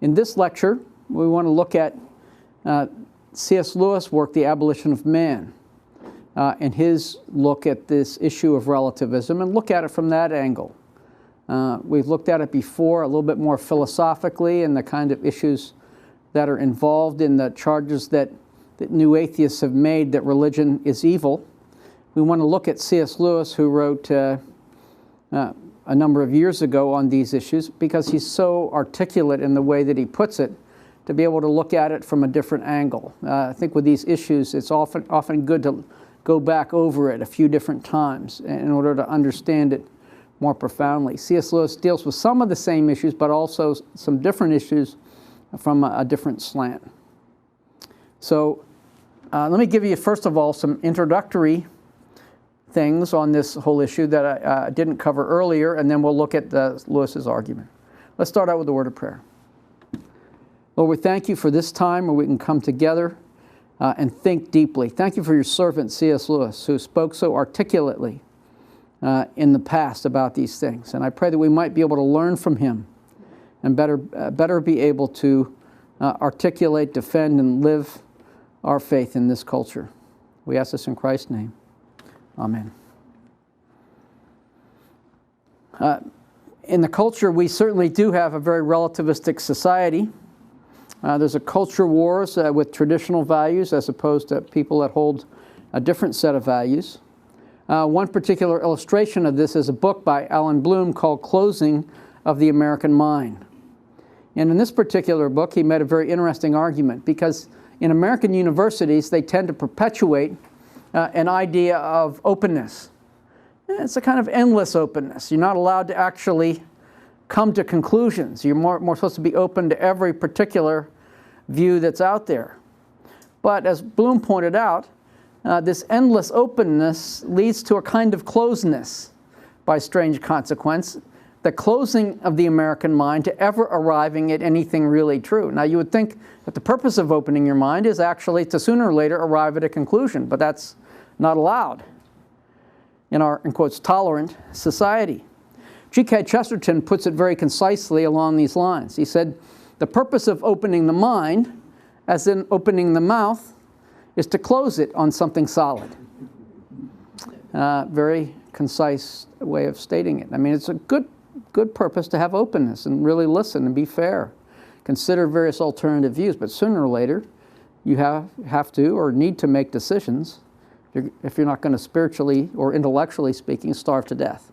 In this lecture, we want to look at C.S. Lewis' work, The Abolition of Man, and his look at this issue of relativism, and look at it from that angle. We've looked at it before a little bit more philosophically and the kind of issues that are involved in the charges that new atheists have made that religion is evil. We want to look at C.S. Lewis, who wrote a number of years ago on these issues, because he's so articulate in the way that he puts it, to be able to look at it from a different angle. I think with these issues, it's often good to go back over it a few different times in order to understand it more profoundly. C.S. Lewis deals with some of the same issues, but also some different issues from a different slant. So let me give you, first of all, some introductory things on this whole issue that I didn't cover earlier, and then we'll look at Lewis's argument. Let's start out with a word of prayer. Lord, we thank you for this time where we can come together and think deeply. Thank you for your servant, C.S. Lewis, who spoke so articulately in the past about these things. And I pray that we might be able to learn from him and better be able to articulate, defend, and live our faith in this culture. We ask this in Christ's name. Amen. In the culture, we certainly do have a very relativistic society. There's a culture wars with traditional values as opposed to people that hold a different set of values. One particular illustration of this is a book by Alan Bloom called Closing of the American Mind. And in this particular book, he made a very interesting argument, because in American universities, they tend to perpetuate an idea of openness. It's a kind of endless openness. You're not allowed to actually come to conclusions. You're more supposed to be open to every particular view that's out there. But as Bloom pointed out, this endless openness leads to a kind of closedness by strange consequence, the closing of the American mind to ever arriving at anything really true. Now, you would think that the purpose of opening your mind is actually to sooner or later arrive at a conclusion, but that's not allowed in our, in quotes, tolerant society. G.K. Chesterton puts it very concisely along these lines. He said, the purpose of opening the mind, as in opening the mouth, is to close it on something solid. Very concise way of stating it. I mean, it's a good purpose to have openness and really listen and be fair. Consider various alternative views, but sooner or later, you have to or need to make decisions if you're not going to spiritually or intellectually speaking starve to death.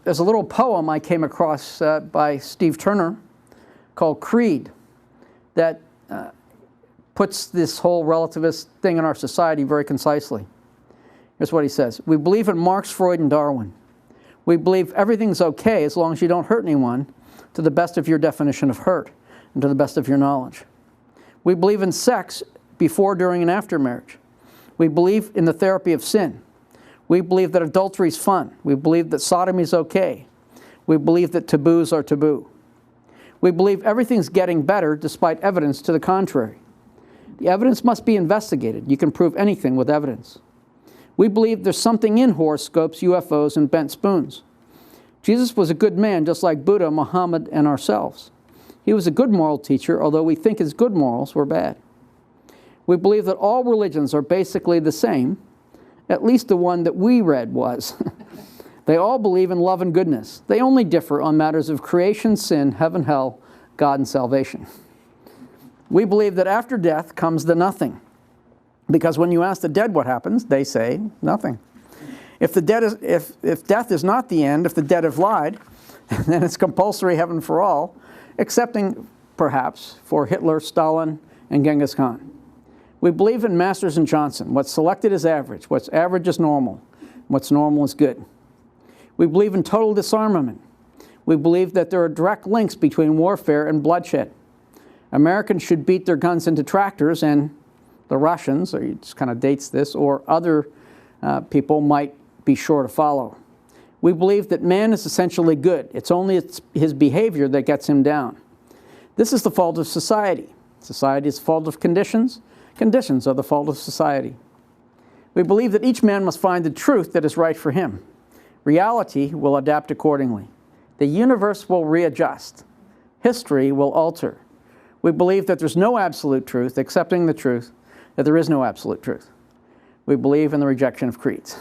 There's a little poem I came across by Steve Turner called Creed that puts this whole relativist thing in our society very concisely. Here's what he says. We believe in Marx, Freud, and Darwin. We believe everything's okay as long as you don't hurt anyone to the best of your definition of hurt and to the best of your knowledge. We believe in sex before, during, and after marriage. We believe in the therapy of sin. We believe that adultery is fun. We believe that sodomy is okay. We believe that taboos are taboo. We believe everything's getting better despite evidence to the contrary. The evidence must be investigated. You can prove anything with evidence. We believe there's something in horoscopes, UFOs, and bent spoons. Jesus was a good man, just like Buddha, Muhammad, and ourselves. He was a good moral teacher, although we think his good morals were bad. We believe that all religions are basically the same, at least the one that we read was. They all believe in love and goodness. They only differ on matters of creation, sin, heaven, hell, God, and salvation. We believe that after death comes the nothing. Because when you ask the dead what happens, they say nothing. If death is not the end, if the dead have lied, then it's compulsory heaven for all, excepting perhaps for Hitler, Stalin, and Genghis Khan. We believe in Masters and Johnson. What's selected is average. What's average is normal. What's normal is good. We believe in total disarmament. We believe that there are direct links between warfare and bloodshed. Americans should beat their guns into tractors, and the Russians, or he just kind of dates this, or other people might be sure to follow. We believe that man is essentially good. It's only his behavior that gets him down. This is the fault of society. Society is the fault of conditions. Conditions are the fault of society. We believe that each man must find the truth that is right for him. Reality will adapt accordingly. The universe will readjust. history will alter. We believe that there's no absolute truth, accepting the truth that there is no absolute truth. We believe in the rejection of creeds.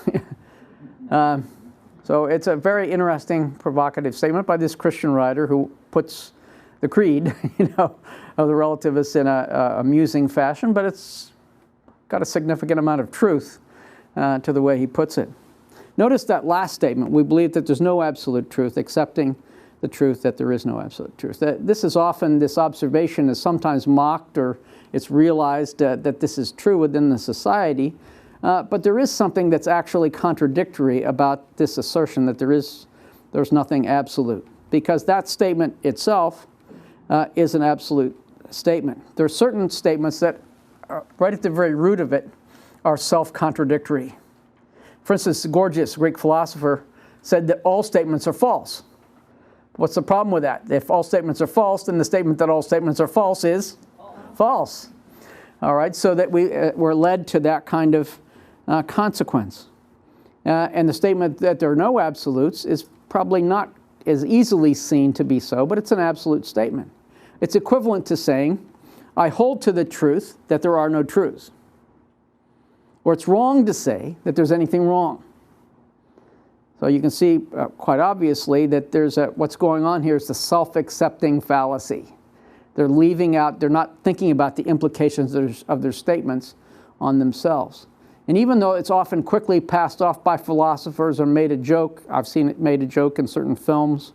So it's a very interesting, provocative statement by this Christian writer who puts the creed, of the relativists in a amusing fashion, but it's got a significant amount of truth to the way he puts it. Notice that last statement, we believe that there's no absolute truth, accepting the truth that there is no absolute truth. This observation is sometimes mocked, or it's realized that this is true within the society, but there is something that's actually contradictory about this assertion that there's nothing absolute, because that statement itself is an absolute statement. There are certain statements that, right at the very root of it, are self-contradictory. For instance, Gorgias, a Greek philosopher, said that all statements are false. What's the problem with that? If all statements are false, then the statement that all statements are false is false. All right, so that we're led to that kind of consequence. And the statement that there are no absolutes is probably not as easily seen to be so, but it's an absolute statement. It's equivalent to saying, I hold to the truth that there are no truths. Or it's wrong to say that there's anything wrong. So you can see quite obviously that there's what's going on here is the self-accepting fallacy. They're leaving out, they're not thinking about the implications of their statements on themselves. And even though it's often quickly passed off by philosophers or made a joke, I've seen it made a joke in certain films,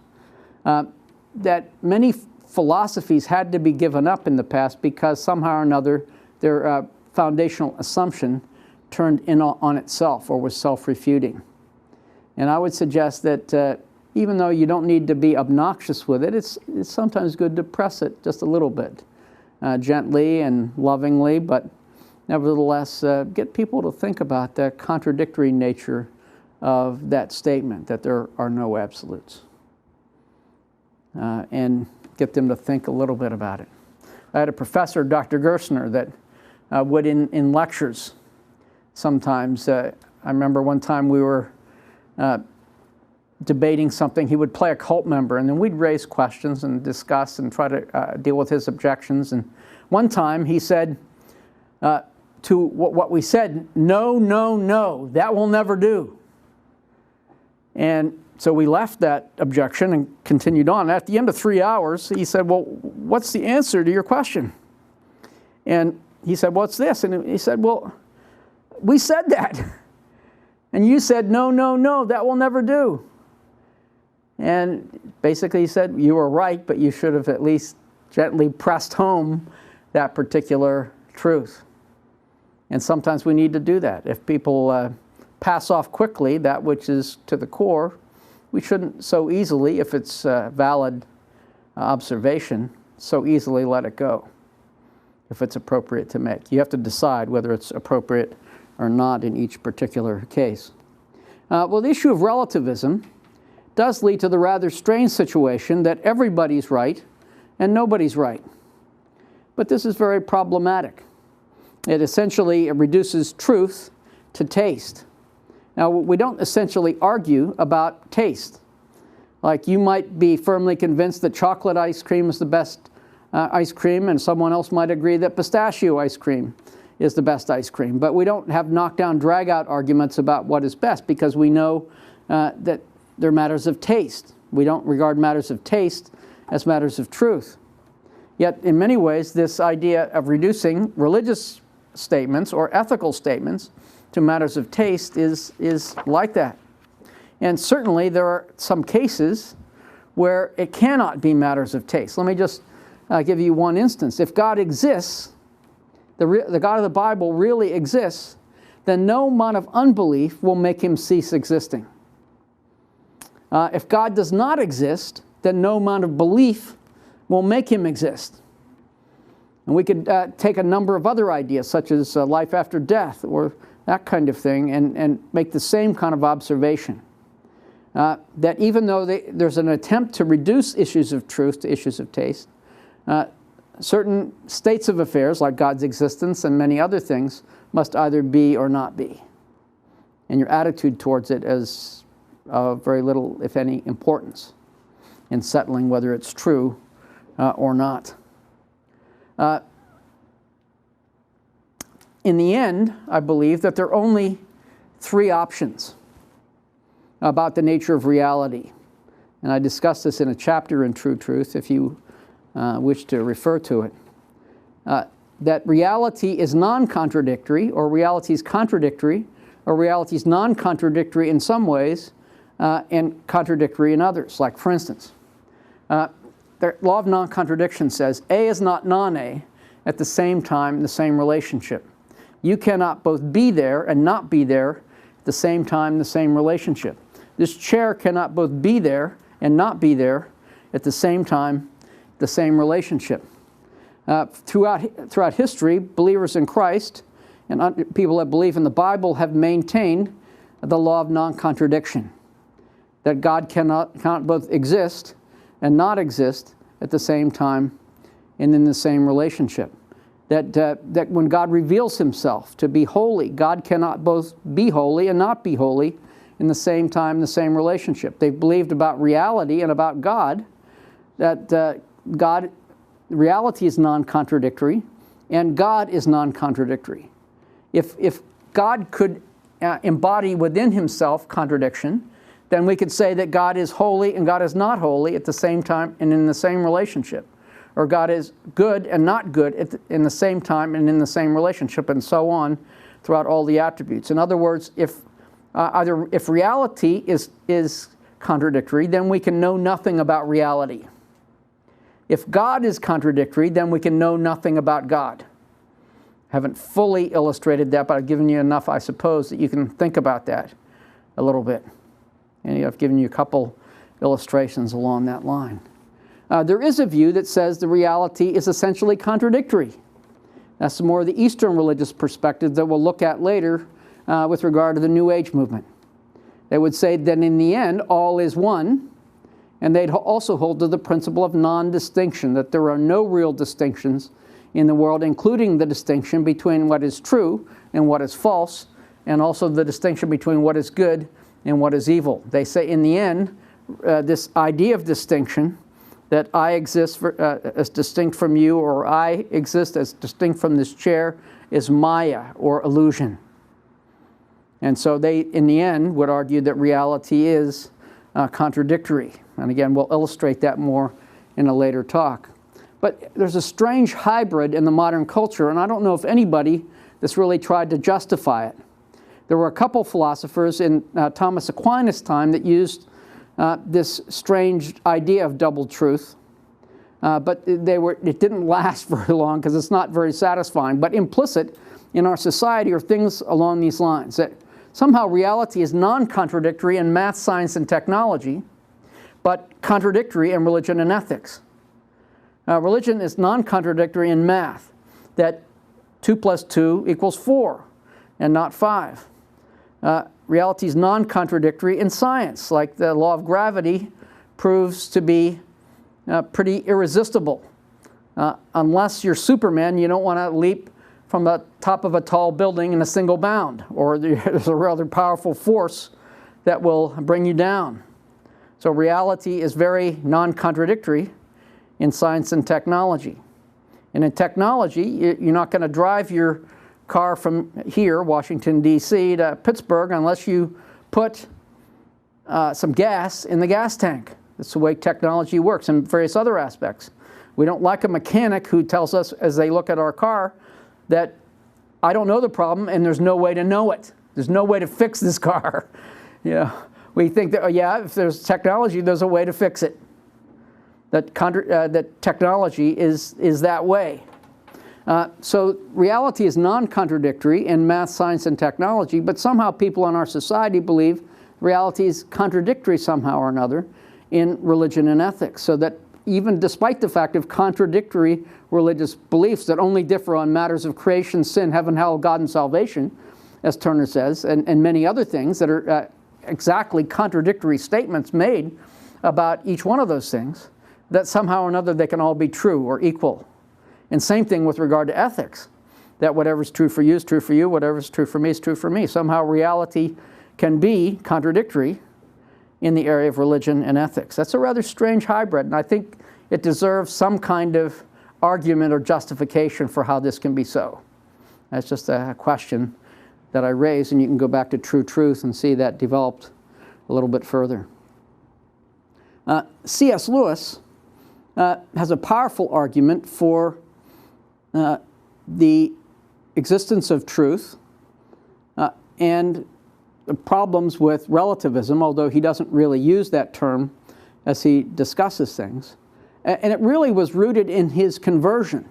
that many philosophies had to be given up in the past because somehow or another their foundational assumption turned in on itself or was self-refuting. And I would suggest that even though you don't need to be obnoxious with it, it's sometimes good to press it just a little bit, gently and lovingly, but nevertheless get people to think about the contradictory nature of that statement, that there are no absolutes, and get them to think a little bit about it. I had a professor, Dr. Gerstner, that would in lectures sometimes, I remember one time we were debating something. He would play a cult member, and then we'd raise questions and discuss and try to deal with his objections. And one time he said to what we said, no, no, no, that will never do. And so we left that objection and continued on. At the end of 3 hours, he said, well, what's the answer to your question? And he said, what's this? And he said, well, we said that. And you said, no, no, no, that will never do. And basically he said, you were right, but you should have at least gently pressed home that particular truth. And sometimes we need to do that. If people pass off quickly that which is to the core, we shouldn't so easily, if it's valid observation, so easily let it go if it's appropriate to make. You have to decide whether it's appropriate or not in each particular case. Well, the issue of relativism does lead to the rather strange situation that everybody's right and nobody's right. But this is very problematic. It essentially reduces truth to taste. Now, we don't essentially argue about taste. Like you might be firmly convinced that chocolate ice cream is the best ice cream, and someone else might agree that pistachio ice cream is the best ice cream. But we don't have knockdown, drag-out arguments about what is best because we know that they're matters of taste. We don't regard matters of taste as matters of truth. Yet, in many ways, this idea of reducing religious statements or ethical statements to matters of taste is like that. And certainly there are some cases where it cannot be matters of taste. Let me just give you one instance. If God exists, the God of the Bible really exists, then no amount of unbelief will make him cease existing. If God does not exist, then no amount of belief will make him exist. And we could take a number of other ideas, such as life after death, or that kind of thing, and make the same kind of observation. That even though there's an attempt to reduce issues of truth to issues of taste, certain states of affairs, like God's existence and many other things, must either be or not be. And your attitude towards it is of very little, if any, importance in settling whether it's true or not. In the end, I believe that there are only three options about the nature of reality. And I discussed this in a chapter in True Truth, if you wish to refer to it. That reality is non-contradictory, or reality is contradictory, or reality is non-contradictory in some ways, and contradictory in others. Like, for instance, the law of non-contradiction says A is not non-A at the same time in the same relationship. You cannot both be there and not be there at the same time in the same relationship. This chair cannot both be there and not be there at the same time, the same relationship. Throughout history, believers in Christ and people that believe in the Bible have maintained the law of non-contradiction, that God cannot both exist and not exist at the same time and in the same relationship. That when God reveals himself to be holy, God cannot both be holy and not be holy in the same time, the same relationship. They've believed about reality and about God, that reality is non-contradictory and God is non-contradictory. If God could embody within himself contradiction, then we could say that God is holy and God is not holy at the same time and in the same relationship. Or God is good and not good in the same time and in the same relationship, and so on throughout all the attributes. In other words, if reality is contradictory, then we can know nothing about reality. If God is contradictory, then we can know nothing about God. I haven't fully illustrated that, but I've given you enough, I suppose, that you can think about that a little bit. And I've given you a couple illustrations along that line. There is a view that says the reality is essentially contradictory. That's more of the Eastern religious perspective that we'll look at later with regard to the New Age movement. They would say that in the end, all is one, and they'd also hold to the principle of non-distinction, that there are no real distinctions in the world, including the distinction between what is true and what is false, and also the distinction between what is good and what is evil. They say in the end, this idea of distinction, that I exist as distinct from you, or I exist as distinct from this chair, is Maya, or illusion. And so they, in the end, would argue that reality is contradictory. And again, we'll illustrate that more in a later talk. But there's a strange hybrid in the modern culture, and I don't know if anybody that's really tried to justify it. There were a couple philosophers in Thomas Aquinas' time that used this strange idea of double truth, but it didn't last very long because it's not very satisfying. But implicit in our society are things along these lines, that somehow reality is non-contradictory in math, science, and technology, but contradictory in religion and ethics. Religion is non-contradictory in math, that 2 + 2 = 4 and not 5. Reality is non-contradictory in science, like the law of gravity proves to be pretty irresistible. Unless you're Superman, you don't want to leap from the top of a tall building in a single bound, or there's a rather powerful force that will bring you down. So reality is very non-contradictory in science and technology. And in technology, you're not going to drive your car from here, Washington, D.C., to Pittsburgh unless you put some gas in the gas tank. That's the way technology works and various other aspects. We don't like a mechanic who tells us as they look at our car that I don't know the problem and there's no way to know it. There's no way to fix this car. We think that, if there's technology, there's a way to fix it. That technology is that way. So reality is non-contradictory in math, science, and technology, but somehow people in our society believe reality is contradictory somehow or another in religion and ethics, so that even despite the fact of contradictory religious beliefs that only differ on matters of creation, sin, heaven, hell, God, and salvation, as Turner says, and many other things that are exactly contradictory statements made about each one of those things, that somehow or another they can all be true or equal. And same thing with regard to ethics, that whatever's true for you is true for you, whatever's true for me is true for me. Somehow reality can be contradictory in the area of religion and ethics. That's a rather strange hybrid, and I think it deserves some kind of argument or justification for how this can be so. That's just a question that I raised, and you can go back to True Truth and see that developed a little bit further. C.S. Lewis has a powerful argument for the existence of truth and the problems with relativism, although he doesn't really use that term as he discusses things. And it really was rooted in his conversion.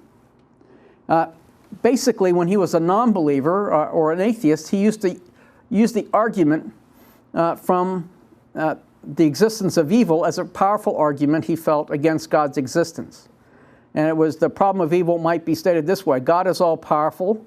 Basically, when he was a non-believer or an atheist, he used to use the argument from the existence of evil as a powerful argument he felt against God's existence. And it was the problem of evil might be stated this way: God is all powerful.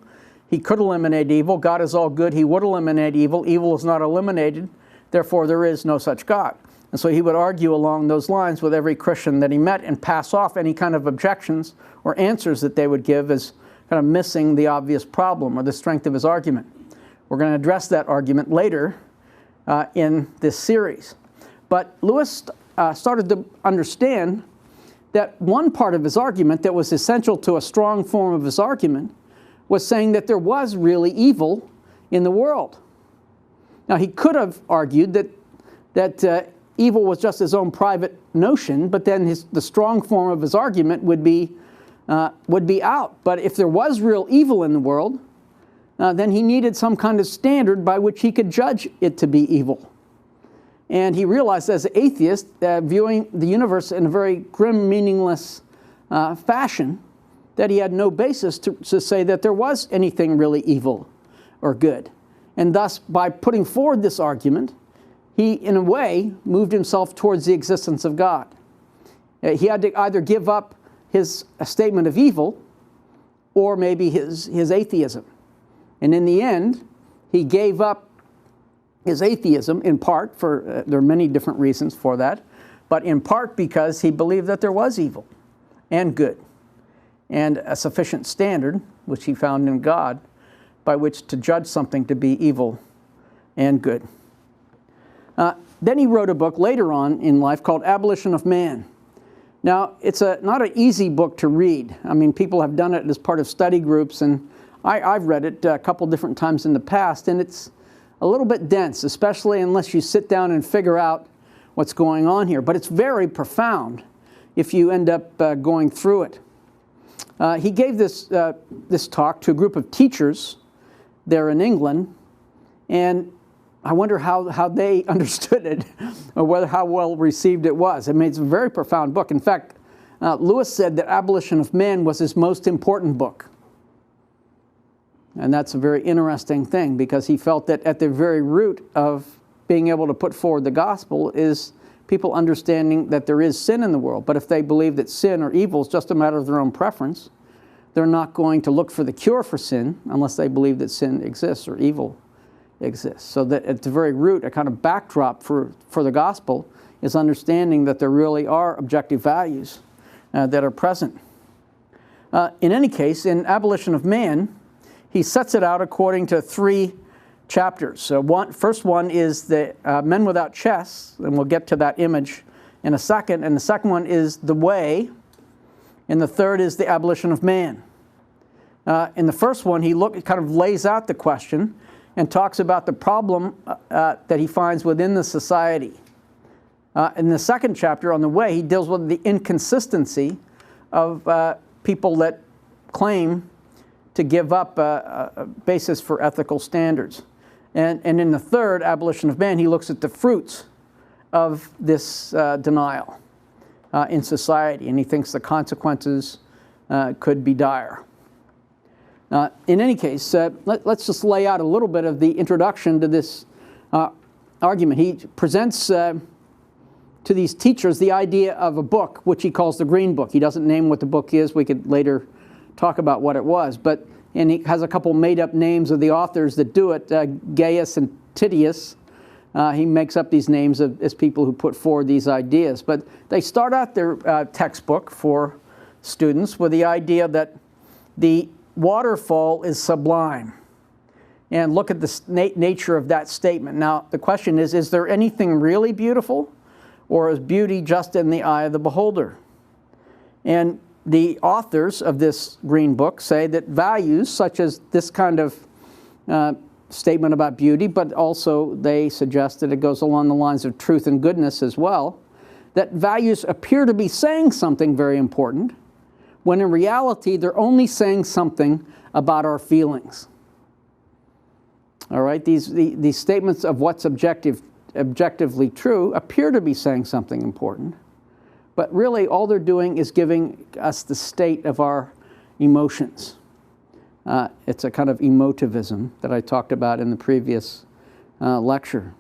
He could eliminate evil. God is all good. He would eliminate evil. Evil is not eliminated. Therefore, there is no such God. And so he would argue along those lines with every Christian that he met and pass off any kind of objections or answers that they would give as kind of missing the obvious problem or the strength of his argument. We're going to address that argument later in this series. But Lewis started to understand that one part of his argument that was essential to a strong form of his argument was saying that there was really evil in the world. Now, he could have argued that evil was just his own private notion, but then the strong form of his argument would be out. But if there was real evil in the world, then he needed some kind of standard by which he could judge it to be evil. And he realized as an atheist, viewing the universe in a very grim, meaningless fashion, that he had no basis to say that there was anything really evil or good. And thus, by putting forward this argument, he, in a way, moved himself towards the existence of God. He had to either give up his statement of evil or maybe his atheism. And in the end, he gave up his atheism in part for, there are many different reasons for that, but in part because he believed that there was evil and good and a sufficient standard, which he found in God, by which to judge something to be evil and good. Then he wrote a book later on in life called Abolition of Man. Now, it's not an easy book to read. I mean, people have done it as part of study groups, and I've read it a couple different times in the past, and it's a little bit dense, especially unless you sit down and figure out what's going on here. But it's very profound if you end up going through it. He gave this talk to a group of teachers there in England, and I wonder how they understood it, or how well received it was. I mean, it's a very profound book. In fact, Lewis said that Abolition of Man was his most important book. And that's a very interesting thing, because he felt that at the very root of being able to put forward the gospel is people understanding that there is sin in the world. But if they believe that sin or evil is just a matter of their own preference, they're not going to look for the cure for sin unless they believe that sin exists or evil exists. So that at the very root, a kind of backdrop for the gospel is understanding that there really are objective values that are present. In any case, in Abolition of Man, he sets it out according to 3 chapters. So first one is the men without chests, and we'll get to that image in a second. And the second one is the way, and the third is the abolition of man. In the first one, he kind of lays out the question and talks about the problem that he finds within the society. In the second chapter, on the way, he deals with the inconsistency of people that claim to give up a basis for ethical standards. And in the third, Abolition of Man, he looks at the fruits of this denial in society, and he thinks the consequences could be dire. In any case, let's just lay out a little bit of the introduction to this argument. He presents to these teachers the idea of a book, which he calls the Green Book. He doesn't name what the book is. We could later talk about what it was. And he has a couple made-up names of the authors that do it, Gaius and Titius. He makes up these names as people who put forward these ideas. But they start out their textbook for students with the idea that the waterfall is sublime. And look at the nature of that statement. Now, the question is there anything really beautiful? Or is beauty just in the eye of the beholder? And the authors of this Green Book say that values such as this kind of statement about beauty, but also they suggest that it goes along the lines of truth and goodness as well, that values appear to be saying something very important, when in reality they're only saying something about our feelings. All right, these statements of what's objectively true appear to be saying something important, but really all they're doing is giving us the state of our emotions. It's a kind of emotivism that I talked about in the previous lecture.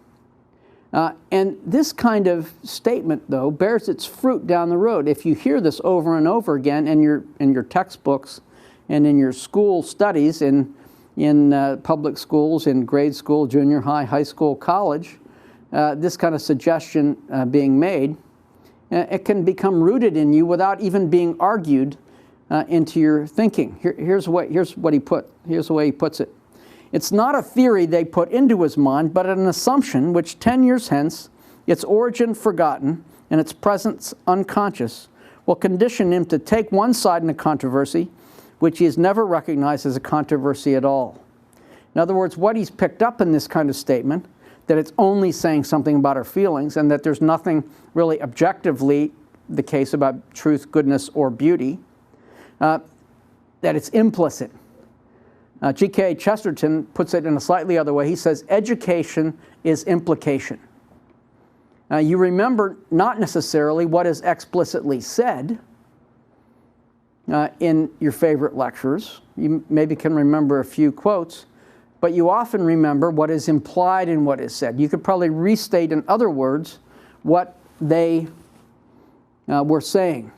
And this kind of statement, though, bears its fruit down the road. If you hear this over and over again in your textbooks and in your school studies, in public schools, in grade school, junior high, high school, college, this kind of suggestion being made, it can become rooted in you without even being argued into your thinking. Here's the way he puts it. It's not a theory they put into his mind, but an assumption which 10 years hence, its origin forgotten and its presence unconscious, will condition him to take one side in a controversy which he has never recognized as a controversy at all. In other words, what he's picked up in this kind of statement, that it's only saying something about our feelings and that there's nothing really objectively the case about truth, goodness, or beauty, that it's implicit. G.K. Chesterton puts it in a slightly other way. He says, education is implication. You remember not necessarily what is explicitly said in your favorite lectures. You maybe can remember a few quotes, but you often remember what is implied in what is said. You could probably restate in other words what they were saying.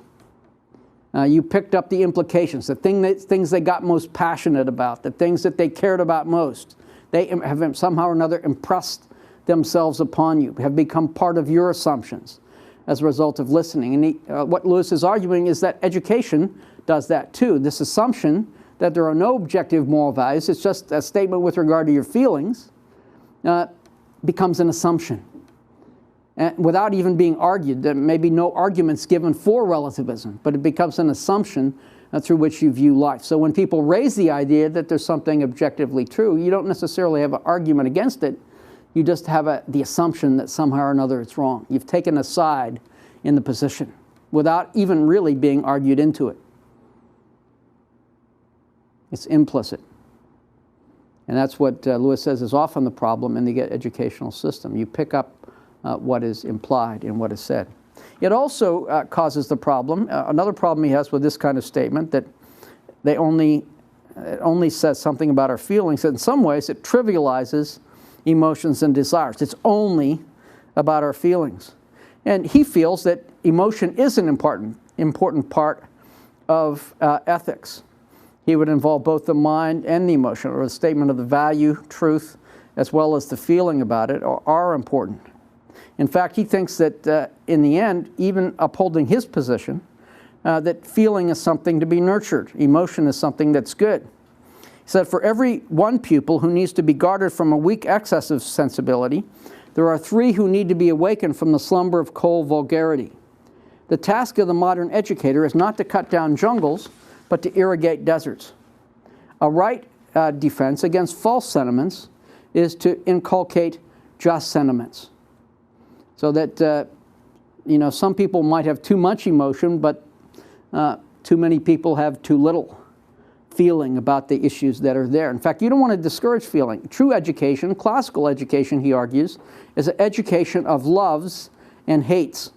You picked up the implications, the things they got most passionate about, the things that they cared about most. They have somehow or another impressed themselves upon you, have become part of your assumptions as a result of listening. And what Lewis is arguing is that education does that too. This assumption that there are no objective moral values, it's just a statement with regard to your feelings, becomes an assumption. Without even being argued. There may be no arguments given for relativism, but it becomes an assumption through which you view life. So when people raise the idea that there's something objectively true, you don't necessarily have an argument against it. You just have the assumption that somehow or another it's wrong. You've taken a side in the position without even really being argued into it. It's implicit. And that's what Lewis says is often the problem in the educational system. You pick up what is implied in what is said. It also causes the problem, another problem he has with this kind of statement, that it only says something about our feelings. In some ways, it trivializes emotions and desires. It's only about our feelings. And he feels that emotion is an important part of ethics. He would involve both the mind and the emotion, or the statement of the value, truth, as well as the feeling about it are important. In fact, he thinks that in the end, even upholding his position, that feeling is something to be nurtured. Emotion is something that's good. He said, for every one pupil who needs to be guarded from a weak excess of sensibility, there are 3 who need to be awakened from the slumber of cold vulgarity. The task of the modern educator is not to cut down jungles, but to irrigate deserts. A right defense against false sentiments is to inculcate just sentiments. So that, some people might have too much emotion, but too many people have too little feeling about the issues that are there. In fact, you don't want to discourage feeling. True education, classical education, he argues, is an education of loves and hates.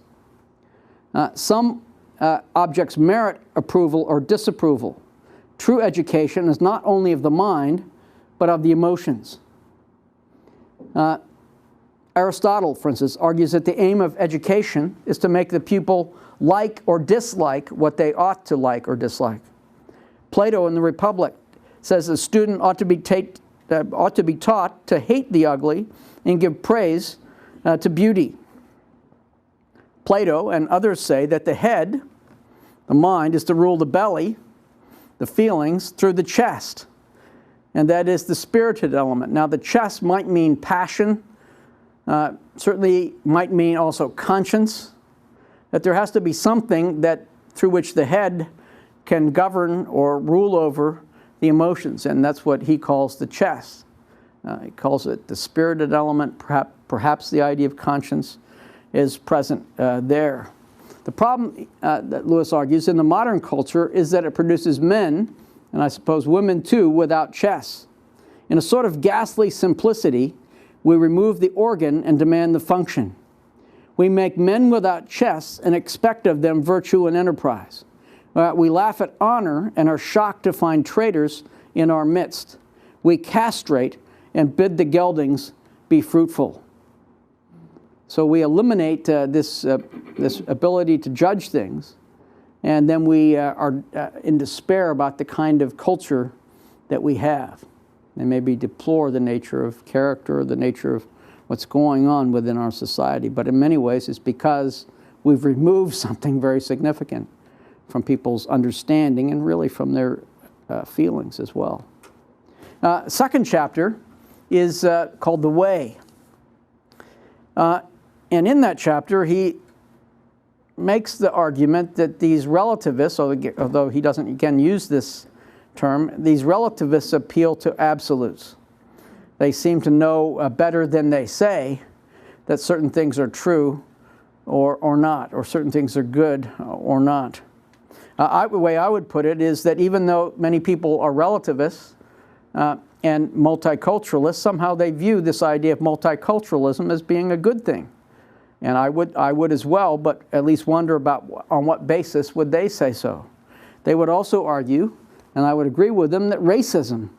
Some objects merit approval or disapproval. True education is not only of the mind, but of the emotions. Aristotle, for instance, argues that the aim of education is to make the pupil like or dislike what they ought to like or dislike. Plato in the Republic says the student ought to be taught to hate the ugly and give praise to beauty. Plato and others say that the head, the mind, is to rule the belly, the feelings, through the chest. And that is the spirited element. Now, the chest might mean passion, certainly might mean also conscience, that there has to be something that through which the head can govern or rule over the emotions, and that's what he calls the chess. He calls it the spirited element. Perhaps the idea of conscience is present there. The problem that Lewis argues in the modern culture is that it produces men, and I suppose women too, without chess. In a sort of ghastly simplicity, we remove the organ and demand the function. We make men without chess and expect of them virtue and enterprise. We laugh at honor and are shocked to find traitors in our midst. We castrate and bid the geldings be fruitful. So we eliminate this ability to judge things, and then we are in despair about the kind of culture that we have, and maybe deplore the nature of character, the nature of what's going on within our society. But in many ways, it's because we've removed something very significant from people's understanding and really from their feelings as well. Second chapter is called The Way. And in that chapter, he makes the argument that these relativists, although he doesn't again use this term, these relativists appeal to absolutes. They seem to know better than they say that certain things are true or not, or certain things are good or not. The way I would put it is that even though many people are relativists and multiculturalists, somehow they view this idea of multiculturalism as being a good thing. And I would as well, but at least wonder about on what basis would they say so. They would also argue, and I would agree with them, that racism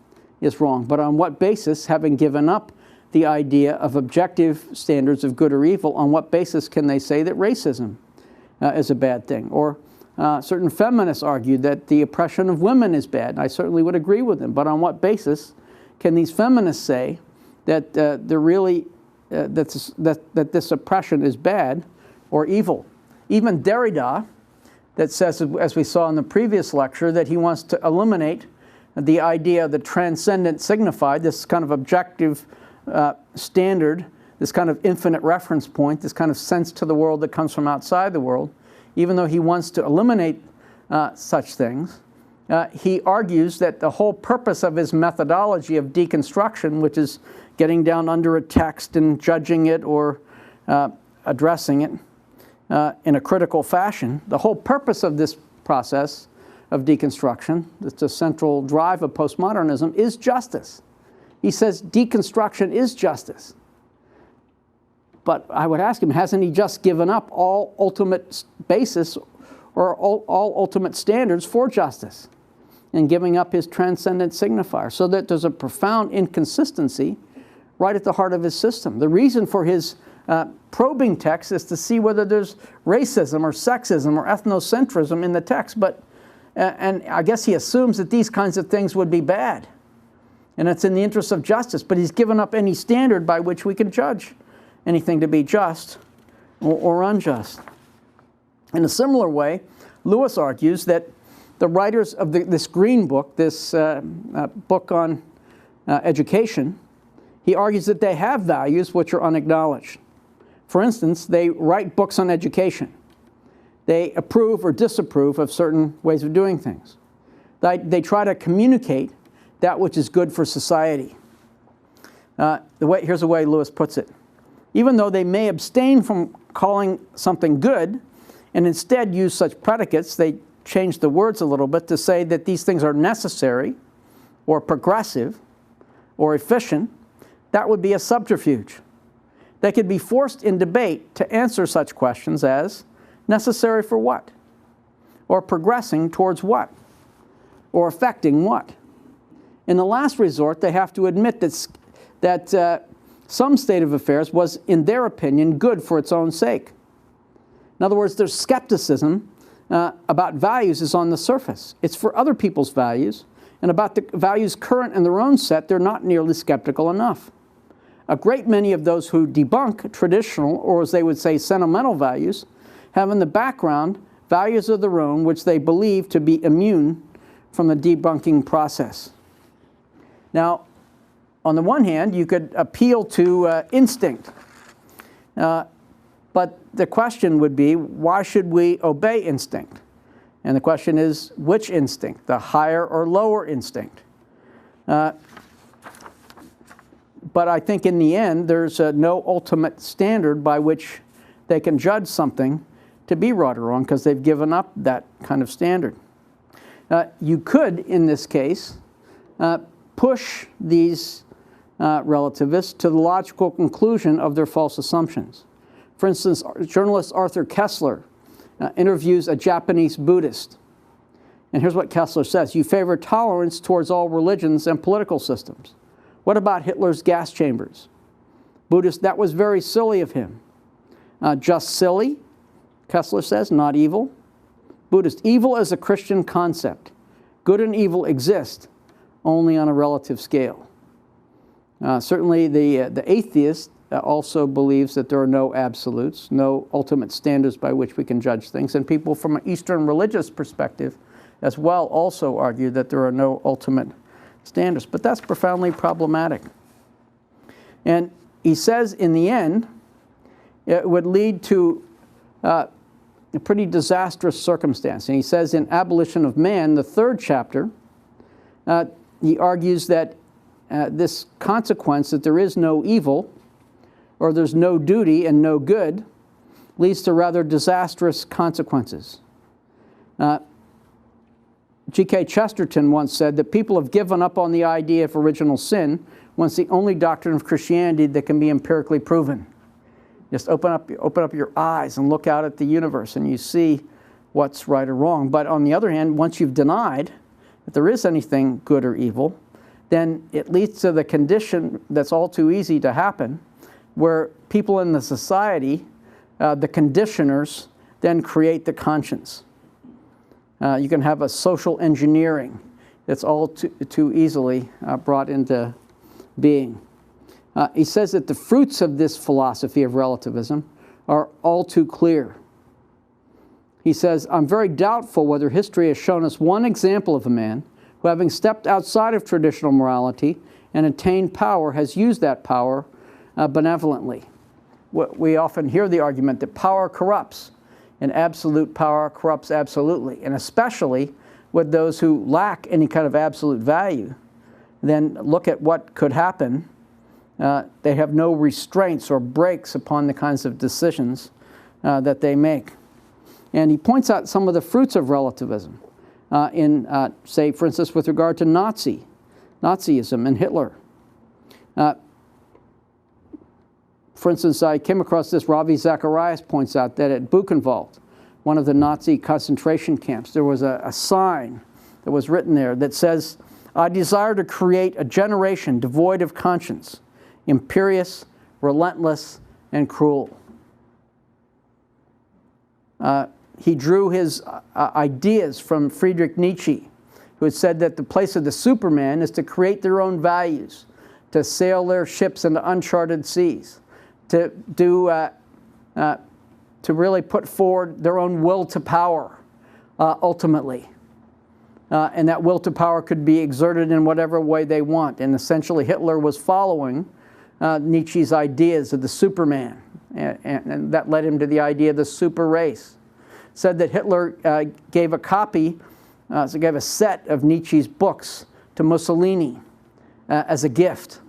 is wrong. But on what basis, having given up the idea of objective standards of good or evil, on what basis can they say that racism is a bad thing? Or certain feminists argue that the oppression of women is bad. And I certainly would agree with them. But on what basis can these feminists say that that this oppression is bad or evil? Even Derrida, that says, as we saw in the previous lecture, that he wants to eliminate the idea of the transcendent signified, this kind of objective standard, this kind of infinite reference point, this kind of sense to the world that comes from outside the world. Even though he wants to eliminate such things, he argues that the whole purpose of his methodology of deconstruction, which is getting down under a text and judging it or addressing it in a critical fashion, the whole purpose of this process of deconstruction, that's a central drive of postmodernism, is justice. He says deconstruction is justice. But I would ask him, hasn't he just given up all ultimate basis or all ultimate standards for justice and giving up his transcendent signifier? So that there's a profound inconsistency right at the heart of his system. The reason for his probing text is to see whether there's racism or sexism or ethnocentrism in the text. But and I guess he assumes that these kinds of things would be bad, and it's in the interest of justice. But he's given up any standard by which we can judge anything to be just or unjust. In a similar way, Lewis argues that the writers of this Green Book, this book on education, he argues that they have values which are unacknowledged. For instance, they write books on education. They approve or disapprove of certain ways of doing things. They try to communicate that which is good for society. Here's the way Lewis puts it. Even though they may abstain from calling something good and instead use such predicates, they change the words a little bit to say that these things are necessary or progressive or efficient. That would be a subterfuge. They could be forced in debate to answer such questions as necessary for what? Or progressing towards what? Or affecting what? In the last resort, they have to admit that some state of affairs was, in their opinion, good for its own sake. In other words, their skepticism about values is on the surface. It's for other people's values, and about the values current in their own set, they're not nearly skeptical enough. A great many of those who debunk traditional, or as they would say, sentimental values, have in the background values of their own which they believe to be immune from the debunking process. Now, on the one hand, you could appeal to instinct. But the question would be, why should we obey instinct? And the question is, which instinct, the higher or lower instinct? But I think in the end, there's no ultimate standard by which they can judge something to be right or wrong, because they've given up that kind of standard. You could, in this case, push these relativists to the logical conclusion of their false assumptions. For instance, journalist Arthur Koestler interviews a Japanese Buddhist. And here's what Koestler says: "You favor tolerance towards all religions and political systems. What about Hitler's gas chambers?" Buddhist: "That was very silly of him." Just silly, Koestler says, not evil. Buddhist: "Evil is a Christian concept. Good and evil exist only on a relative scale." Certainly the atheist also believes that there are no absolutes, no ultimate standards by which we can judge things. And people from an Eastern religious perspective as well also argue that there are no ultimate standards. But that's profoundly problematic. And he says in the end, it would lead to a pretty disastrous circumstance. And he says in Abolition of Man, the 3rd chapter, he argues that this consequence that there is no evil, or there's no duty and no good, leads to rather disastrous consequences. G.K. Chesterton once said that people have given up on the idea of original sin when it's the only doctrine of Christianity that can be empirically proven. Just open up your eyes and look out at the universe and you see what's right or wrong. But on the other hand, once you've denied that there is anything good or evil, then it leads to the condition that's all too easy to happen, where people in the society, the conditioners, then create the conscience. You can have a social engineering that's all too easily brought into being. He says that the fruits of this philosophy of relativism are all too clear. He says, "I'm very doubtful whether history has shown us one example of a man who, having stepped outside of traditional morality and attained power, has used that power benevolently." We often hear the argument that power corrupts, and absolute power corrupts absolutely, and especially with those who lack any kind of absolute value. Then look at what could happen. They have no restraints or brakes upon the kinds of decisions that they make. And he points out some of the fruits of relativism say, for instance, with regard to Nazism and Hitler. For instance, I came across this. Ravi Zacharias points out that at Buchenwald, one of the Nazi concentration camps, there was a sign that was written there that says, "I desire to create a generation devoid of conscience, imperious, relentless, and cruel." He drew his ideas from Friedrich Nietzsche, who had said that the place of the Superman is to create their own values, to sail their ships into uncharted seas, to really put forward their own will to power, ultimately. And that will to power could be exerted in whatever way they want. And essentially Hitler was following Nietzsche's ideas of the Superman, and that led him to the idea of the super race. Said that Hitler gave a set of Nietzsche's books to Mussolini as a gift.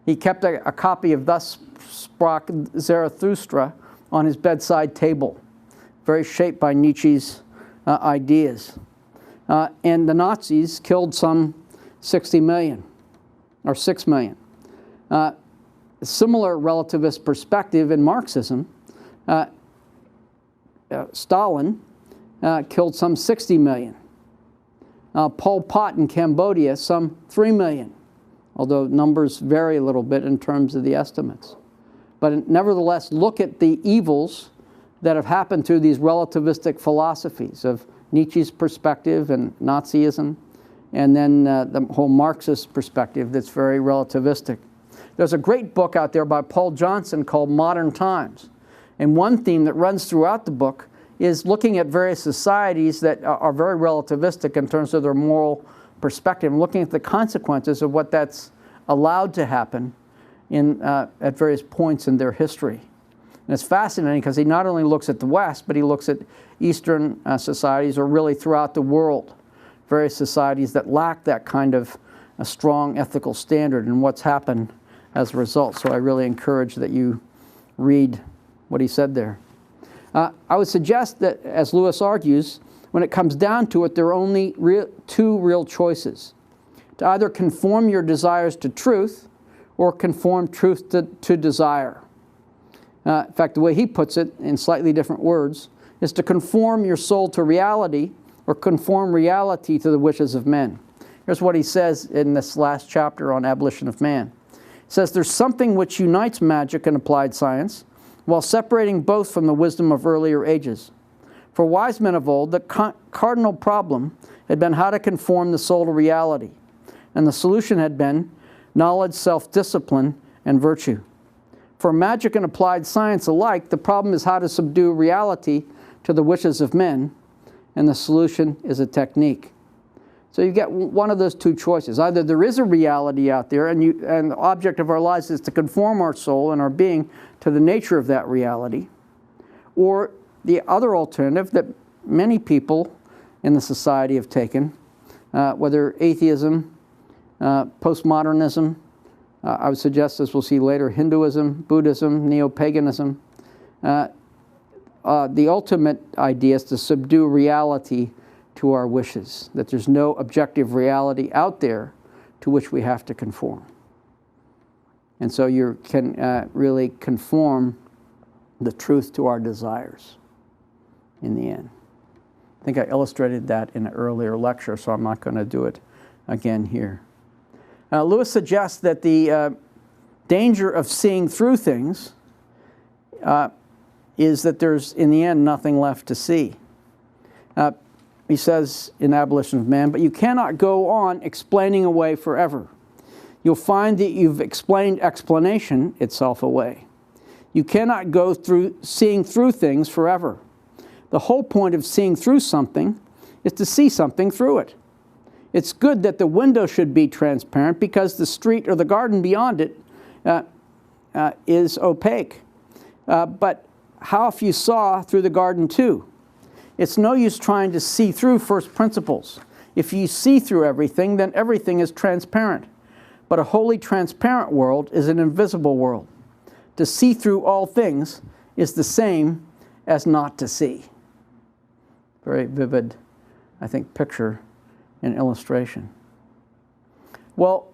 He kept a copy of Thus Sprach Zarathustra on his bedside table, very shaped by Nietzsche's ideas. And the Nazis killed some 60 million, or 6 million. Similar relativist perspective in Marxism, Stalin killed some 60 million. Pol Pot in Cambodia, some 3 million, although numbers vary a little bit in terms of the estimates. But nevertheless, look at the evils that have happened through these relativistic philosophies of Nietzsche's perspective and Nazism, and then the whole Marxist perspective that's very relativistic. There's a great book out there by Paul Johnson called Modern Times. And one theme that runs throughout the book is looking at various societies that are very relativistic in terms of their moral perspective, and looking at the consequences of what that's allowed to happen at various points in their history. And it's fascinating because he not only looks at the West, but he looks at Eastern societies, or really throughout the world, various societies that lack that kind of a strong ethical standard and what's happened as a result. So I really encourage that you read what he said there. I would suggest that, as Lewis argues, when it comes down to it, there are only two real choices: to either conform your desires to truth or conform truth to desire. In fact, the way he puts it, in slightly different words, is to conform your soul to reality or conform reality to the wishes of men. Here's what he says in this last chapter on Abolition of Man. He says, "There's something which unites magic and applied science, while separating both from the wisdom of earlier ages. For wise men of old, the cardinal problem had been how to conform the soul to reality, and the solution had been knowledge, self-discipline, and virtue. For magic and applied science alike, the problem is how to subdue reality to the wishes of men, and the solution is a technique." So you get one of those two choices. Either there is a reality out there, and the object of our lives is to conform our soul and our being to the nature of that reality, or the other alternative that many people in the society have taken, whether atheism, postmodernism, I would suggest, as we'll see later, Hinduism, Buddhism, neo-paganism. The ultimate idea is to subdue reality to our wishes, that there's no objective reality out there to which we have to conform. And so you can really conform the truth to our desires in the end. I think I illustrated that in an earlier lecture, so I'm not going to do it again here. Lewis suggests that the danger of seeing through things is that there's, in the end, nothing left to see. He says in Abolition of Man, "But you cannot go on explaining away forever. You'll find that you've explained explanation itself away. You cannot go through seeing through things forever. The whole point of seeing through something is to see something through it. It's good that the window should be transparent because the street or the garden beyond it is opaque. But how if you saw through the garden too? It's no use trying to see through first principles. If you see through everything, then everything is transparent. But a wholly transparent world is an invisible world. To see through all things is the same as not to see." Very vivid, I think, picture and illustration. Well,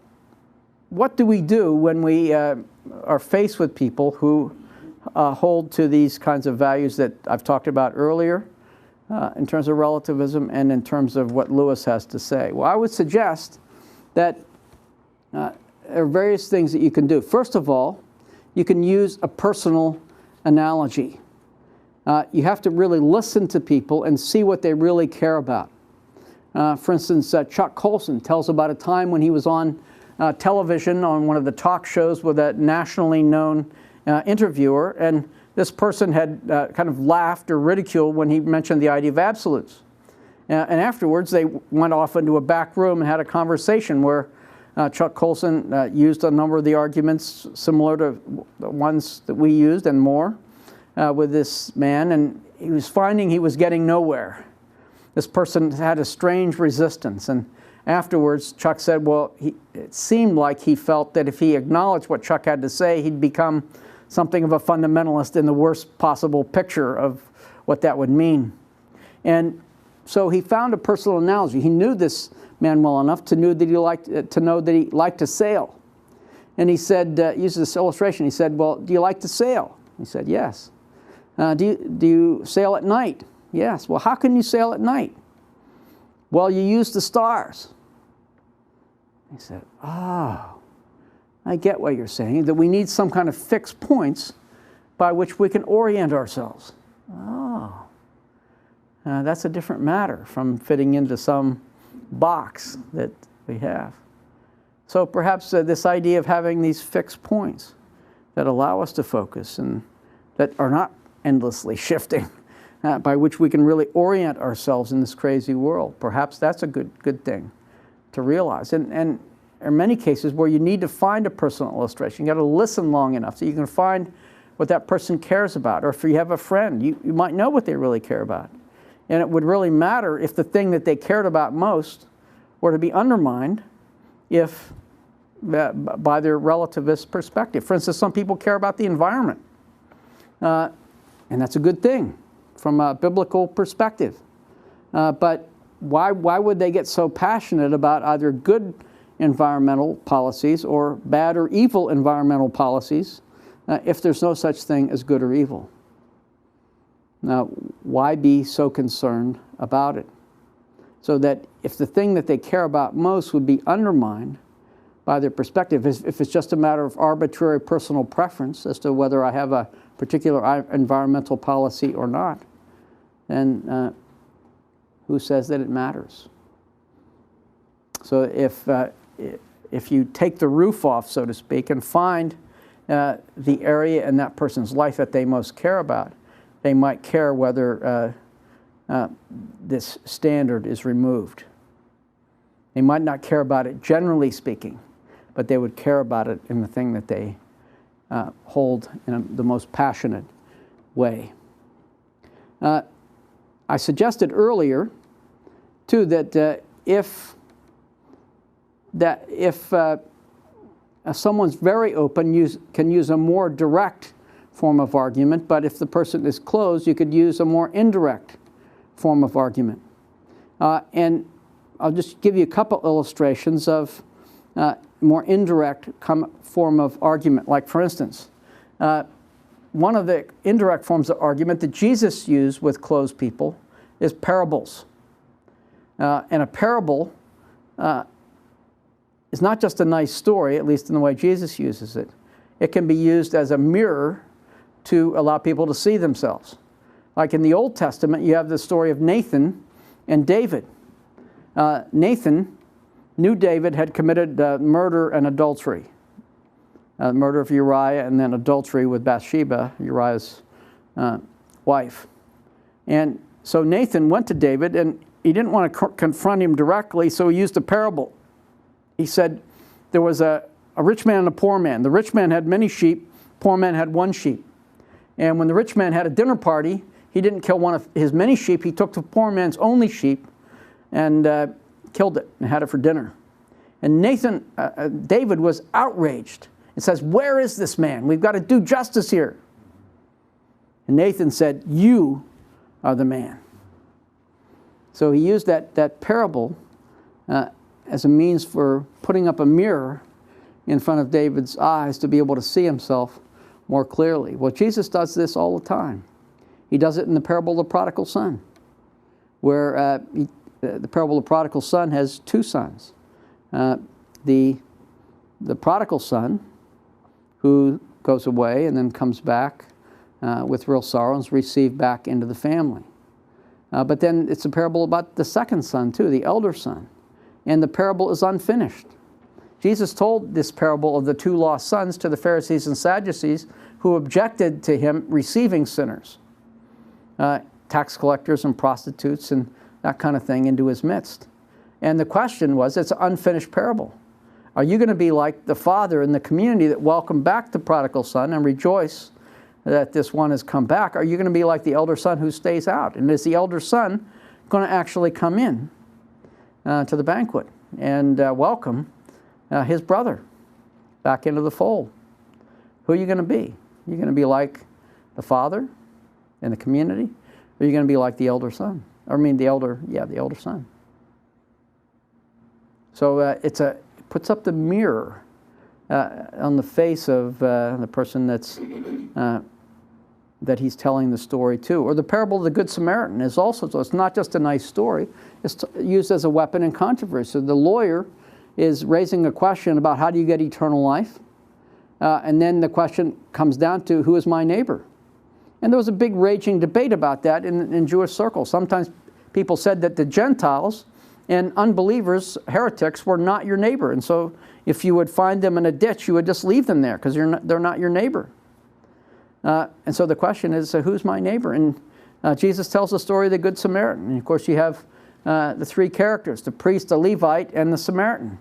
what do we do when we are faced with people who hold to these kinds of values that I've talked about earlier in terms of relativism and in terms of what Lewis has to say? Well, I would suggest that there are various things that you can do. First of all, you can use a personal analogy. You have to really listen to people and see what they really care about. For instance, Chuck Colson tells about a time when he was on television on one of the talk shows with a nationally known interviewer, and this person had kind of laughed or ridiculed when he mentioned the idea of absolutes. And afterwards, they went off into a back room and had a conversation where Chuck Colson used a number of the arguments similar to the ones that we used and more with this man, and he was finding he was getting nowhere. This person had a strange resistance, and afterwards Chuck said, well, it seemed like he felt that if he acknowledged what Chuck had to say, he'd become something of a fundamentalist in the worst possible picture of what that would mean. And so he found a personal analogy. He knew this man well enough to know that he liked to sail. And he said, used this illustration, he said, well, do you like to sail? He said, yes. Do you sail at night? Yes. Well, how can you sail at night? Well, you use the stars. He said, oh, I get what you're saying, that we need some kind of fixed points by which we can orient ourselves. Oh, that's a different matter from fitting into some box that we have. So perhaps this idea of having these fixed points that allow us to focus and that are not endlessly shifting, by which we can really orient ourselves in this crazy world. Perhaps that's a good thing to realize. And there are many cases where you need to find a personal illustration. You've got to listen long enough so you can find what that person cares about. Or if you have a friend, you might know what they really care about. And it would really matter if the thing that they cared about most were to be undermined if by their relativist perspective. For instance, some people care about the environment. And that's a good thing from a biblical perspective. But why would they get so passionate about either good environmental policies or bad or evil environmental policies if there's no such thing as good or evil? Now, why be so concerned about it? So that if the thing that they care about most would be undermined by their perspective, if it's just a matter of arbitrary personal preference as to whether I have a particular environmental policy or not, then who says that it matters? So if you take the roof off, so to speak, and find the area in that person's life that they most care about, they might care whether this standard is removed. They might not care about it generally speaking, but they would care about it in the thing that they hold in the most passionate way. I suggested earlier, too, that if someone's very open, can use a more direct form of argument, but if the person is closed, you could use a more indirect form of argument. And I'll just give you a couple illustrations of more indirect form of argument. Like, for instance, one of the indirect forms of argument that Jesus used with closed people is parables. And a parable is not just a nice story, at least in the way Jesus uses it. It can be used as a mirror to allow people to see themselves. Like in the Old Testament, you have the story of Nathan and David. Nathan knew David had committed murder and adultery. Murder of Uriah and then adultery with Bathsheba, Uriah's wife. And so Nathan went to David, and he didn't want to confront him directly, so he used a parable. He said there was a rich man and a poor man. The rich man had many sheep, poor man had one sheep. And when the rich man had a dinner party, he didn't kill one of his many sheep. He took the poor man's only sheep and killed it and had it for dinner. And David was outraged. It says, "Where is this man? We've got to do justice here." And Nathan said, "You are the man." So he used that parable as a means for putting up a mirror in front of David's eyes to be able to see himself more clearly. Well, Jesus does this all the time. He does it in the parable of the prodigal son, where the parable of the prodigal son has two sons. The prodigal son, who goes away and then comes back with real sorrow and is received back into the family. But then it's a parable about the second son, too, the elder son. And the parable is unfinished. Jesus told this parable of the two lost sons to the Pharisees and Sadducees who objected to him receiving sinners, tax collectors and prostitutes and that kind of thing into his midst. And the question was, it's an unfinished parable. Are you going to be like the father in the community that welcomed back the prodigal son and rejoice that this one has come back? Are you going to be like the elder son who stays out? And is the elder son going to actually come in to the banquet and welcome his brother back into the fold? Who are you going to be? Are you going to be like the father in the community? Or are you going to be like the elder son? The elder son. So it puts up the mirror on the face of the person that he's telling the story to. Or the parable of the Good Samaritan is also, so it's not just a nice story, it's used as a weapon in controversy. So the lawyer is raising a question about how do you get eternal life? And then the question comes down to, who is my neighbor? And there was a big raging debate about that in Jewish circles. Sometimes people said that the Gentiles and unbelievers, heretics, were not your neighbor. And so if you would find them in a ditch, you would just leave them there because they're not your neighbor. And so the question is, who's my neighbor? And Jesus tells the story of the Good Samaritan. And of course you have the three characters, the priest, the Levite, and the Samaritan.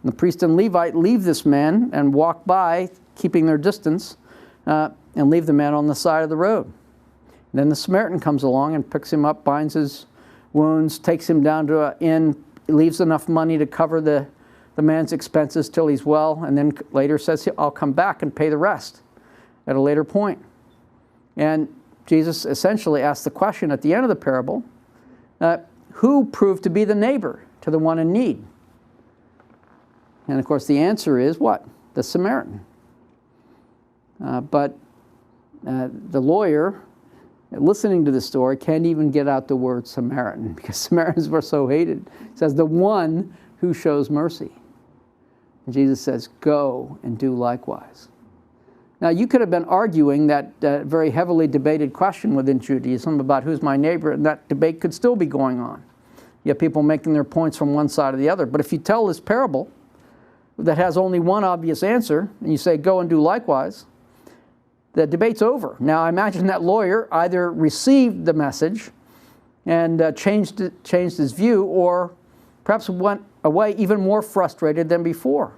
And the priest and Levite leave this man and walk by, keeping their distance. and leave the man on the side of the road. And then the Samaritan comes along and picks him up, binds his wounds, takes him down to an inn, leaves enough money to cover the man's expenses till he's well, and then later says, I'll come back and pay the rest at a later point. And Jesus essentially asks the question at the end of the parable, who proved to be the neighbor to the one in need? And of course the answer is what? The Samaritan. But the lawyer, listening to the story, can't even get out the word Samaritan because Samaritans were so hated. It says, the one who shows mercy. And Jesus says, go and do likewise. Now, you could have been arguing that very heavily debated question within Judaism about who's my neighbor, and that debate could still be going on. You have people making their points from one side or the other. But if you tell this parable that has only one obvious answer, and you say, go and do likewise, the debate's over. Now, I imagine that lawyer either received the message and changed his view, or perhaps went away even more frustrated than before.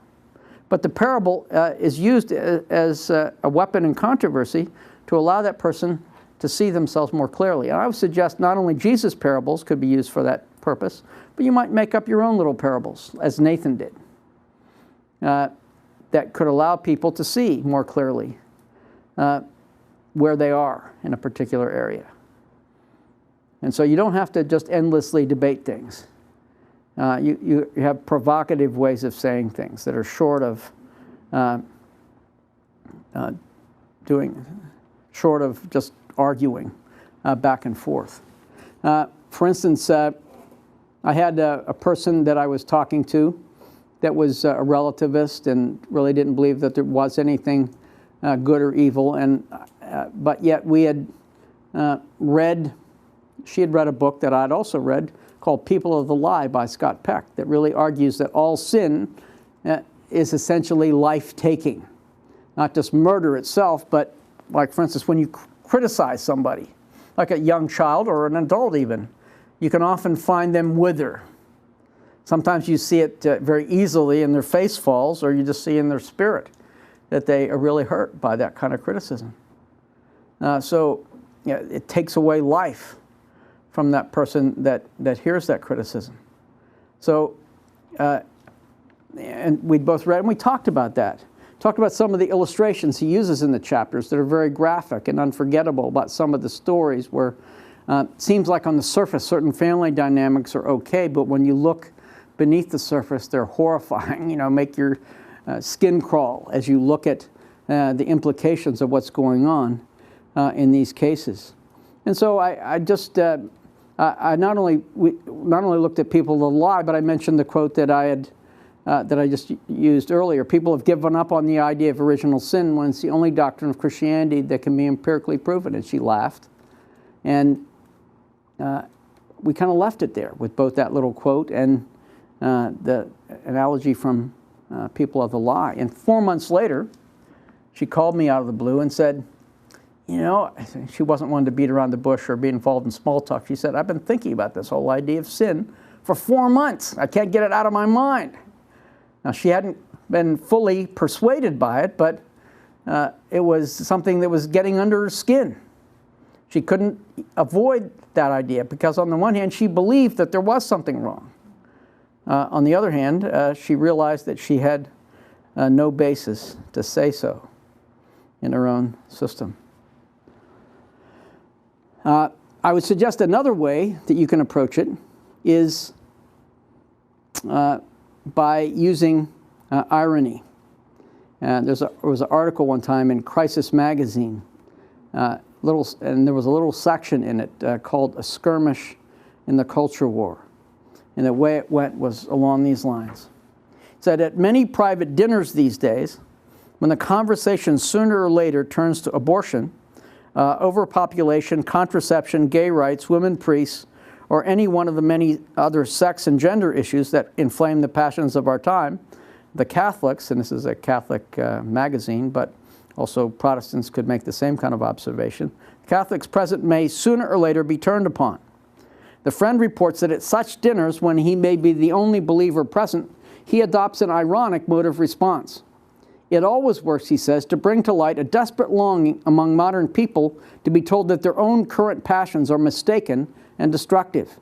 But the parable is used as a weapon in controversy to allow that person to see themselves more clearly. And I would suggest not only Jesus' parables could be used for that purpose, but you might make up your own little parables, as Nathan did, that could allow people to see more clearly where they are in a particular area. And so you don't have to just endlessly debate things. You have provocative ways of saying things that are short of just arguing back and forth. For instance, I had a person that I was talking to that was a relativist and really didn't believe that there was anything good or evil, but yet we had she had read a book that I'd also read called People of the Lie by Scott Peck that really argues that all sin is essentially life-taking. Not just murder itself, but like, for instance, when you criticize somebody, like a young child or an adult even, you can often find them wither. Sometimes you see it very easily in their face falls, or you just see in their spirit that they are really hurt by that kind of criticism. So it takes away life from that person that hears that criticism. So, and we'd both read and we talked about that. Talked about some of the illustrations he uses in the chapters that are very graphic and unforgettable about some of the stories where it seems like on the surface certain family dynamics are okay, but when you look beneath the surface, they're horrifying, make your skin crawl as you look at the implications of what's going on in these cases. And so I not only looked at People of the Lie, but I mentioned the quote that I just used earlier. People have given up on the idea of original sin when it's the only doctrine of Christianity that can be empirically proven. And she laughed, and we kind of left it there with both that little quote and the analogy from People of the Lie. And 4 months later, she called me out of the blue and said, she wasn't one to beat around the bush or be involved in small talk. She said, I've been thinking about this whole idea of sin for 4 months. I can't get it out of my mind. Now, she hadn't been fully persuaded by it, but it was something that was getting under her skin. She couldn't avoid that idea because on the one hand, she believed that there was something wrong. On the other hand, she realized that she had no basis to say so in her own system. I would suggest another way that you can approach it is by using irony. There was an article one time in Crisis Magazine, and there was a little section in it called "A Skirmish in the Culture War." And the way it went was along these lines. It said, at many private dinners these days, when the conversation sooner or later turns to abortion, overpopulation, contraception, gay rights, women priests, or any one of the many other sex and gender issues that inflame the passions of our time, the Catholics, and this is a Catholic magazine, but also Protestants could make the same kind of observation, Catholics present may sooner or later be turned upon. The friend reports that at such dinners, when he may be the only believer present, he adopts an ironic mode of response. It always works, he says, to bring to light a desperate longing among modern people to be told that their own current passions are mistaken and destructive.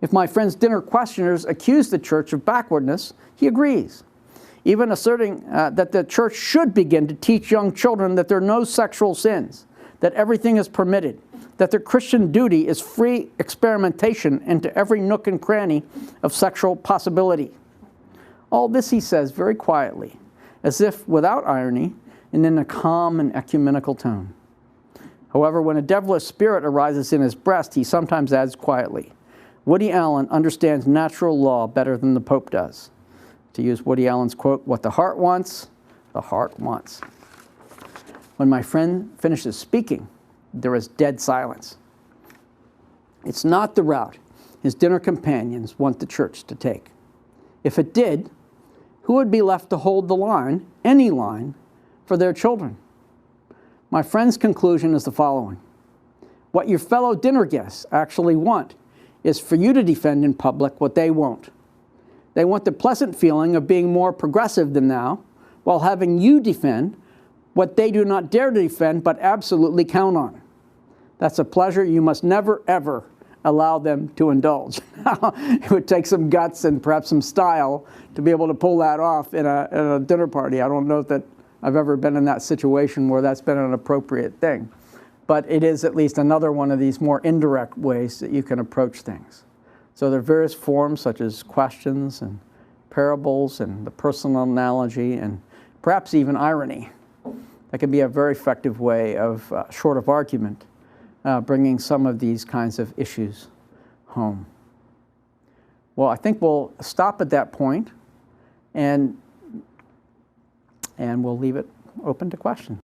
If my friend's dinner questioners accuse the church of backwardness, he agrees, even asserting that the church should begin to teach young children that there are no sexual sins, that everything is permitted, that their Christian duty is free experimentation into every nook and cranny of sexual possibility. All this he says very quietly, as if without irony and in a calm and ecumenical tone. However, when a devilish spirit arises in his breast, he sometimes adds quietly, Woody Allen understands natural law better than the Pope does. To use Woody Allen's quote, what the heart wants, the heart wants. When my friend finishes speaking, there is dead silence. It's not the route his dinner companions want the church to take. If it did, who would be left to hold the line, any line, for their children? My friend's conclusion is the following. What your fellow dinner guests actually want is for you to defend in public what they won't. They want the pleasant feeling of being more progressive than now, while having you defend what they do not dare to defend but absolutely count on. That's a pleasure you must never, ever allow them to indulge. It would take some guts and perhaps some style to be able to pull that off in a dinner party. I don't know that I've ever been in that situation where that's been an appropriate thing. But it is at least another one of these more indirect ways that you can approach things. So there are various forms such as questions and parables and the personal analogy and perhaps even irony. That can be a very effective way of, short of argument, bringing some of these kinds of issues home. Well, I think we'll stop at that point and we'll leave it open to questions.